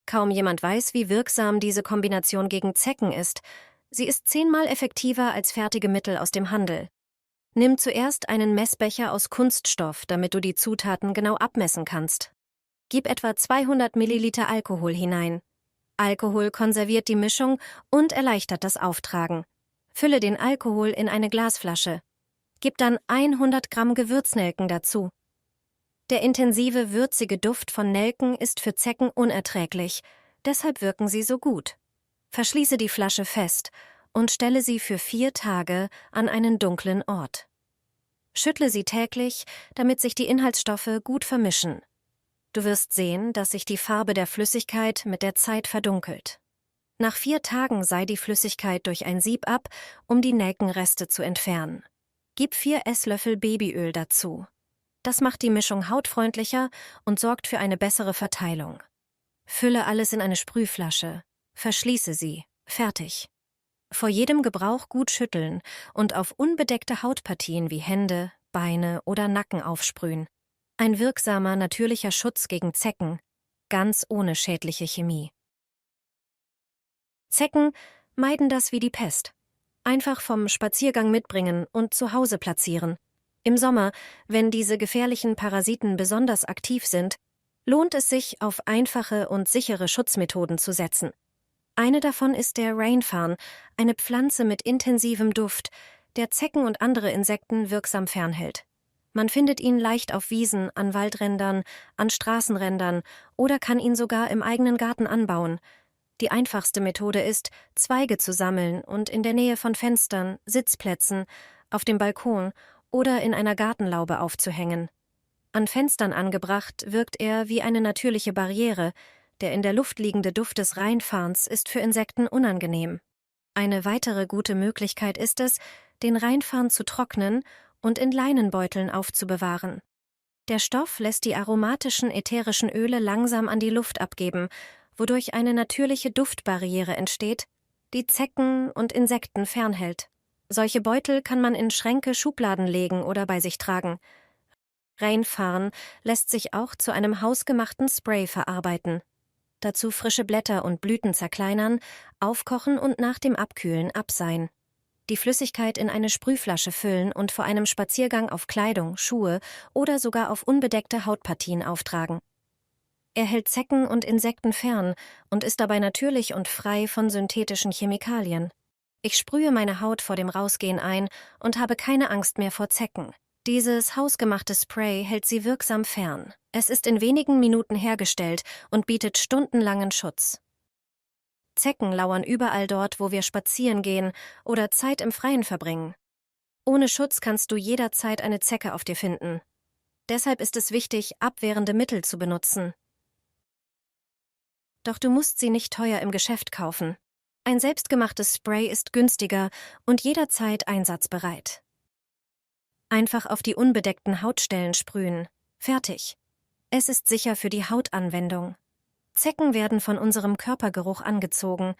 Kaum jemand weiß, wie wirksam diese Kombination gegen Zecken ist. Sie ist 10-mal effektiver als fertige Mittel aus dem Handel. Nimm zuerst einen Messbecher aus Kunststoff, damit du die Zutaten genau abmessen kannst. Gib etwa 200 Milliliter Alkohol hinein. Alkohol konserviert die Mischung und erleichtert das Auftragen. Fülle den Alkohol in eine Glasflasche. Gib dann 100 Gramm Gewürznelken dazu. Der intensive, würzige Duft von Nelken ist für Zecken unerträglich, deshalb wirken sie so gut. Verschließe die Flasche fest und stelle sie für 4 Tage an einen dunklen Ort. Schüttle sie täglich, damit sich die Inhaltsstoffe gut vermischen. Du wirst sehen, dass sich die Farbe der Flüssigkeit mit der Zeit verdunkelt. Nach 4 Tagen sei die Flüssigkeit durch ein Sieb ab, um die Nelkenreste zu entfernen. Gib 4 Esslöffel Babyöl dazu. Das macht die Mischung hautfreundlicher und sorgt für eine bessere Verteilung. Fülle alles in eine Sprühflasche. Verschließe sie. Fertig. Vor jedem Gebrauch gut schütteln und auf unbedeckte Hautpartien wie Hände, Beine oder Nacken aufsprühen. Ein wirksamer, natürlicher Schutz gegen Zecken, ganz ohne schädliche Chemie. Zecken meiden das wie die Pest. Einfach vom Spaziergang mitbringen und zu Hause platzieren. Im Sommer, wenn diese gefährlichen Parasiten besonders aktiv sind, lohnt es sich, auf einfache und sichere Schutzmethoden zu setzen. Eine davon ist der Rainfarn, eine Pflanze mit intensivem Duft, der Zecken und andere Insekten wirksam fernhält. Man findet ihn leicht auf Wiesen, an Waldrändern, an Straßenrändern oder kann ihn sogar im eigenen Garten anbauen. Die einfachste Methode ist, Zweige zu sammeln und in der Nähe von Fenstern, Sitzplätzen, auf dem Balkon oder in einer Gartenlaube aufzuhängen. An Fenstern angebracht wirkt er wie eine natürliche Barriere. Der in der Luft liegende Duft des Rheinfarns ist für Insekten unangenehm. Eine weitere gute Möglichkeit ist es, den Rheinfarn zu trocknen und in Leinenbeuteln aufzubewahren. Der Stoff lässt die aromatischen ätherischen Öle langsam an die Luft abgeben, wodurch eine natürliche Duftbarriere entsteht, die Zecken und Insekten fernhält. Solche Beutel kann man in Schränke, Schubladen legen oder bei sich tragen. Rheinfarn lässt sich auch zu einem hausgemachten Spray verarbeiten. Dazu frische Blätter und Blüten zerkleinern, aufkochen und nach dem Abkühlen abseihen. Die Flüssigkeit in eine Sprühflasche füllen und vor einem Spaziergang auf Kleidung, Schuhe oder sogar auf unbedeckte Hautpartien auftragen. Er hält Zecken und Insekten fern und ist dabei natürlich und frei von synthetischen Chemikalien. Ich sprühe meine Haut vor dem Rausgehen ein und habe keine Angst mehr vor Zecken. Dieses hausgemachte Spray hält sie wirksam fern. Es ist in wenigen Minuten hergestellt und bietet stundenlangen Schutz. Zecken lauern überall dort, wo wir spazieren gehen oder Zeit im Freien verbringen. Ohne Schutz kannst du jederzeit eine Zecke auf dir finden. Deshalb ist es wichtig, abwehrende Mittel zu benutzen. Doch du musst sie nicht teuer im Geschäft kaufen. Ein selbstgemachtes Spray ist günstiger und jederzeit einsatzbereit. Einfach auf die unbedeckten Hautstellen sprühen. Fertig. Es ist sicher für die Hautanwendung. Zecken werden von unserem Körpergeruch angezogen.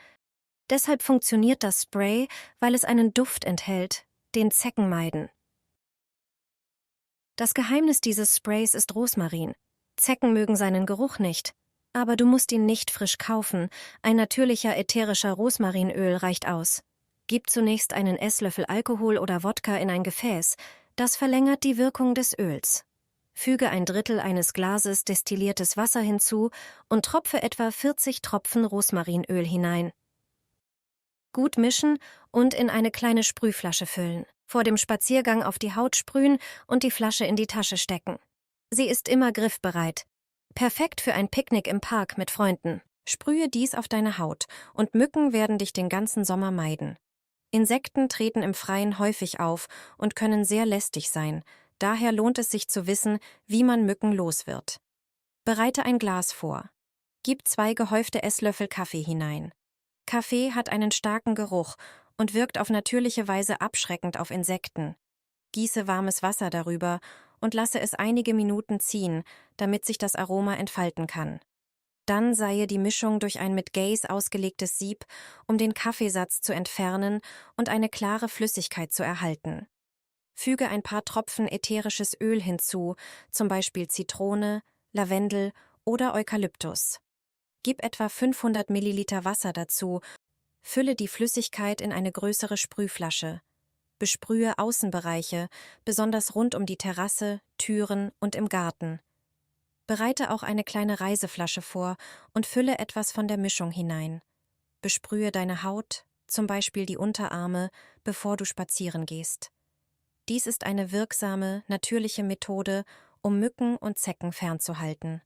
Deshalb funktioniert das Spray, weil es einen Duft enthält, den Zecken meiden. Das Geheimnis dieses Sprays ist Rosmarin. Zecken mögen seinen Geruch nicht. Aber du musst ihn nicht frisch kaufen. Ein natürlicher ätherischer Rosmarinöl reicht aus. Gib zunächst einen Esslöffel Alkohol oder Wodka in ein Gefäß. Das verlängert die Wirkung des Öls. Füge 1/3 eines Glases destilliertes Wasser hinzu und tropfe etwa 40 Tropfen Rosmarinöl hinein. Gut mischen und in eine kleine Sprühflasche füllen. Vor dem Spaziergang auf die Haut sprühen und die Flasche in die Tasche stecken. Sie ist immer griffbereit. Perfekt für ein Picknick im Park mit Freunden. Sprühe dies auf deine Haut und Mücken werden dich den ganzen Sommer meiden. Insekten treten im Freien häufig auf und können sehr lästig sein. Daher lohnt es sich zu wissen, wie man Mücken los wird. Bereite ein Glas vor. Gib 2 gehäufte Esslöffel Kaffee hinein. Kaffee hat einen starken Geruch und wirkt auf natürliche Weise abschreckend auf Insekten. Gieße warmes Wasser darüber und lasse es einige Minuten ziehen, damit sich das Aroma entfalten kann. Dann seihe die Mischung durch ein mit Gaze ausgelegtes Sieb, um den Kaffeesatz zu entfernen und eine klare Flüssigkeit zu erhalten. Füge ein paar Tropfen ätherisches Öl hinzu, zum Beispiel Zitrone, Lavendel oder Eukalyptus. Gib etwa 500 Milliliter Wasser dazu, fülle die Flüssigkeit in eine größere Sprühflasche. Besprühe Außenbereiche, besonders rund um die Terrasse, Türen und im Garten. Bereite auch eine kleine Reiseflasche vor und fülle etwas von der Mischung hinein. Besprühe deine Haut, zum Beispiel die Unterarme, bevor du spazieren gehst. Dies ist eine wirksame, natürliche Methode, um Mücken und Zecken fernzuhalten.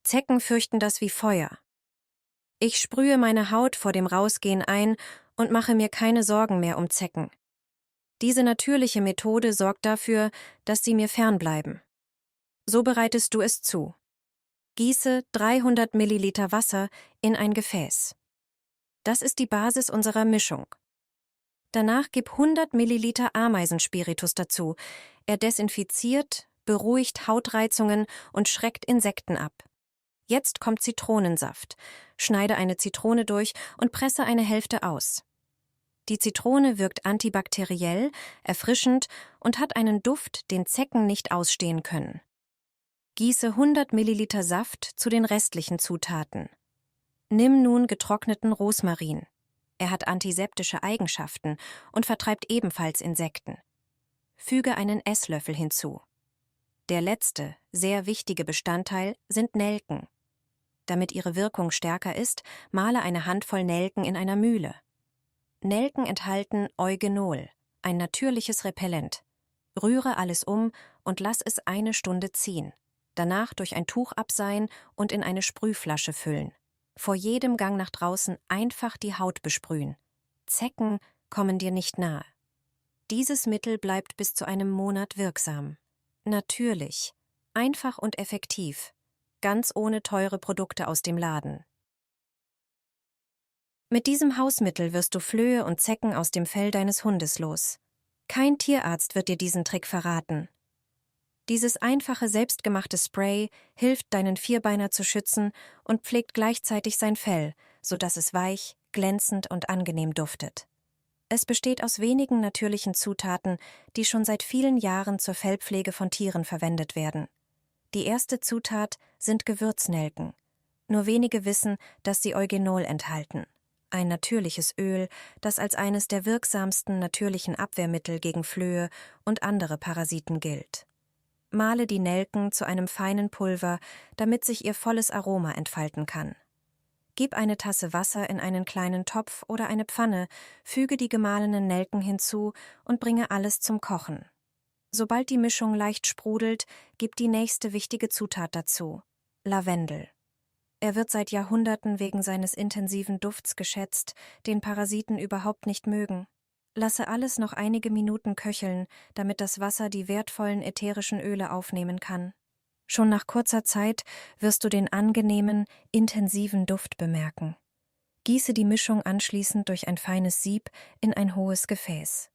Zecken fürchten das wie Feuer. Ich sprühe meine Haut vor dem Rausgehen ein und mache mir keine Sorgen mehr um Zecken. Diese natürliche Methode sorgt dafür, dass sie mir fernbleiben. So bereitest du es zu. Gieße 300 Milliliter Wasser in ein Gefäß. Das ist die Basis unserer Mischung. Danach gib 100 Milliliter Ameisenspiritus dazu. Er desinfiziert, beruhigt Hautreizungen und schreckt Insekten ab. Jetzt kommt Zitronensaft. Schneide eine Zitrone durch und presse eine Hälfte aus. Die Zitrone wirkt antibakteriell, erfrischend und hat einen Duft, den Zecken nicht ausstehen können. Gieße 100 Milliliter Saft zu den restlichen Zutaten. Nimm nun getrockneten Rosmarin. Er hat antiseptische Eigenschaften und vertreibt ebenfalls Insekten. Füge einen Esslöffel hinzu. Der letzte, sehr wichtige Bestandteil sind Nelken. Damit ihre Wirkung stärker ist, male eine Handvoll Nelken in einer Mühle. Nelken enthalten Eugenol, ein natürliches Repellent. Rühre alles um und lass es 1 Stunde ziehen. Danach durch ein Tuch abseihen und in eine Sprühflasche füllen. Vor jedem Gang nach draußen einfach die Haut besprühen. Zecken kommen dir nicht nahe. Dieses Mittel bleibt bis zu einem Monat wirksam. Natürlich, einfach und effektiv, ganz ohne teure Produkte aus dem Laden. Mit diesem Hausmittel wirst du Flöhe und Zecken aus dem Fell deines Hundes los. Kein Tierarzt wird dir diesen Trick verraten. Dieses einfache, selbstgemachte Spray hilft, deinen Vierbeiner zu schützen und pflegt gleichzeitig sein Fell, sodass es weich, glänzend und angenehm duftet. Es besteht aus wenigen natürlichen Zutaten, die schon seit vielen Jahren zur Fellpflege von Tieren verwendet werden. Die erste Zutat sind Gewürznelken. Nur wenige wissen, dass sie Eugenol enthalten. Ein natürliches Öl, das als eines der wirksamsten natürlichen Abwehrmittel gegen Flöhe und andere Parasiten gilt. Male die Nelken zu einem feinen Pulver, damit sich ihr volles Aroma entfalten kann. Gib eine Tasse Wasser in einen kleinen Topf oder eine Pfanne, füge die gemahlenen Nelken hinzu und bringe alles zum Kochen. Sobald die Mischung leicht sprudelt, gib die nächste wichtige Zutat dazu: Lavendel. Er wird seit Jahrhunderten wegen seines intensiven Dufts geschätzt, den Parasiten überhaupt nicht mögen. Lasse alles noch einige Minuten köcheln, damit das Wasser die wertvollen ätherischen Öle aufnehmen kann. Schon nach kurzer Zeit wirst du den angenehmen, intensiven Duft bemerken. Gieße die Mischung anschließend durch ein feines Sieb in ein hohes Gefäß.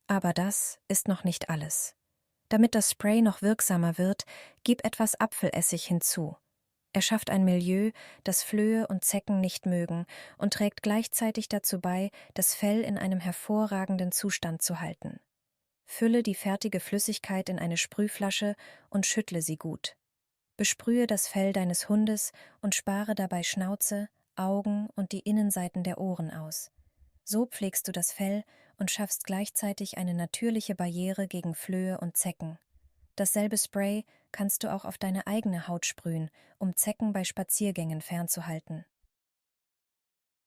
Aber das ist noch nicht alles. Damit das Spray noch wirksamer wird, gib etwas Apfelessig hinzu. Er schafft ein Milieu, das Flöhe und Zecken nicht mögen und trägt gleichzeitig dazu bei, das Fell in einem hervorragenden Zustand zu halten. Fülle die fertige Flüssigkeit in eine Sprühflasche und schüttle sie gut. Besprühe das Fell deines Hundes und spare dabei Schnauze, Augen und die Innenseiten der Ohren aus. So pflegst du das Fell und schaffst gleichzeitig eine natürliche Barriere gegen Flöhe und Zecken. Dasselbe Spray kannst du auch auf deine eigene Haut sprühen, um Zecken bei Spaziergängen fernzuhalten.